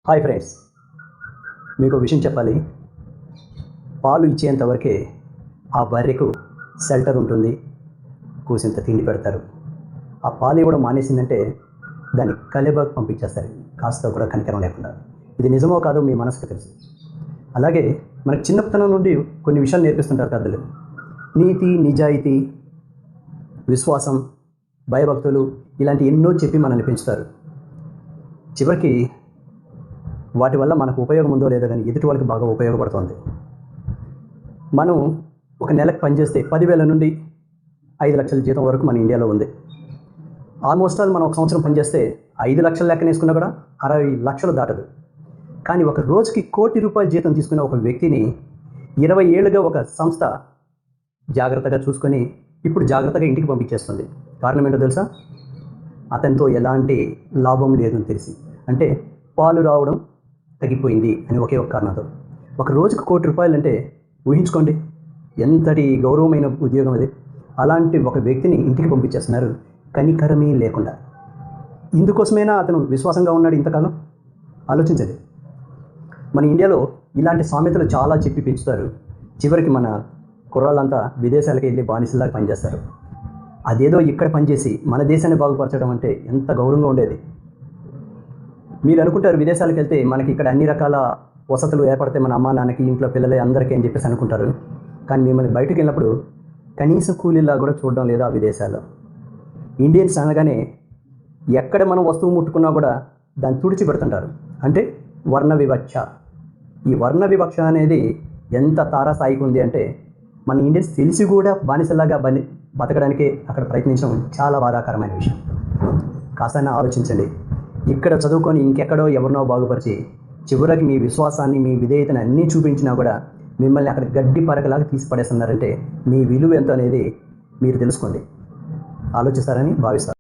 Hi friends, మీకు విషయం చెప్పాలి. పాలు ఇచ్చేంతవరకే ఆ బర్రెకు షెల్టర్ ఉంటుంది, కూసింత తిండి పెడతారు. ఆ పాలు ఇవ్వడం మానేసిందంటే దాన్ని కలెబాకు పంపించేస్తారు, కాస్త కూడా కనికరం లేకుండా. ఇది నిజమో కాదో మీ మనసుకు తెలుసు. అలాగే మనకు చిన్నతనం నుండి కొన్ని విషయాలు నేర్పిస్తుంటారు పెద్దలు. నీతి, నిజాయితీ, విశ్వాసం, భయభక్తులు ఇలాంటి ఎన్నో చెప్పి మనల్ని పెంచుతారు. చివరికి వాటి వల్ల మనకు ఉపయోగం ఉందో లేదో కానీ ఎదుటి వాళ్ళకి బాగా ఉపయోగపడుతుంది. మనం ఒక నెలకు పనిచేస్తే 10,000 నుండి 5 లక్షల జీతం వరకు మన ఇండియాలో ఉంది. ఆల్మోస్ట్ ఆల్ మనం ఒక సంవత్సరం పనిచేస్తే 5 లక్షల లెక్కన వేసుకున్నా కూడా 60 లక్షలు దాటదు. కానీ ఒక రోజుకి ₹1,00,00,000 జీతం తీసుకున్న ఒక వ్యక్తిని 20 ఏళ్ళుగా ఒక సంస్థ జాగ్రత్తగా చూసుకొని ఇప్పుడు జాగ్రత్తగా ఇంటికి పంపించేస్తుంది. కారణం ఏంటో తెలుసా? అతనితో ఎలాంటి లాభం లేదని తెలిసి, అంటే పాలు రావడం తగ్గిపోయింది అని ఒకే ఒక కారణంతో. ఒక రోజుకు ₹1,00,00,000 అంటే ఊహించుకోండి, ఎంతటి గౌరవమైన ఉద్యోగం అది. అలాంటి ఒక వ్యక్తిని ఇంటికి పంపించేస్తున్నారు కనికరమే లేకుండా. ఇందుకోసమైనా అతను విశ్వాసంగా ఉన్నాడు ఇంతకాలం? ఆలోచించండి. మన ఇండియాలో ఇలాంటి సామెతలు చాలా చెప్పి పెంచుతారు. చివరికి మన కుర్రాళ్ళంతా విదేశాలకు వెళ్ళి బానిసలాగా పనిచేస్తారు. అదేదో ఇక్కడ పనిచేసి మన దేశాన్ని బాగుపరచడం అంటే ఎంత గౌరవంగా ఉండేది. మీరు అనుకుంటారు విదేశాలకు వెళ్తే మనకి ఇక్కడ అన్ని రకాల వసతులు ఏర్పడితే మన అమ్మా నాన్నకి, ఇంట్లో పిల్లలే, అందరికీ అని చెప్పేసి అనుకుంటారు. కానీ మిమ్మల్ని బయటకు వెళ్ళినప్పుడు కనీస కూలీలా కూడా చూడడం లేదా ఆ విదేశాల్లో. ఇండియన్స్ అనగానే ఎక్కడ మనం వస్తువు ముట్టుకున్నా కూడా దాన్ని తుడిచి పెడుతుంటారు. అంటే వర్ణ వివక్ష. ఈ వర్ణ వివక్ష అనేది ఎంత తారాస్థాయికి ఉంది అంటే మన ఇండియన్స్ తెలిసి కూడా బానిసలాగా బతకడానికి అక్కడ ప్రయత్నించడం చాలా బాధాకరమైన విషయం. కాస్త ఆలోచించండి. ఇక్కడ చదువుకొని ఇంకెక్కడో ఎవరినో బాగుపరిచి చివరికి మీ విశ్వాసాన్ని, మీ విధేయతను అన్నీ చూపించినా కూడా మిమ్మల్ని అక్కడ గడ్డి పరకలాగా తీసి పడేస్తున్నారంటే మీ విలువ ఎంత అనేది మీరు తెలుసుకోండి. ఆలోచిస్తారని భావిస్తారు.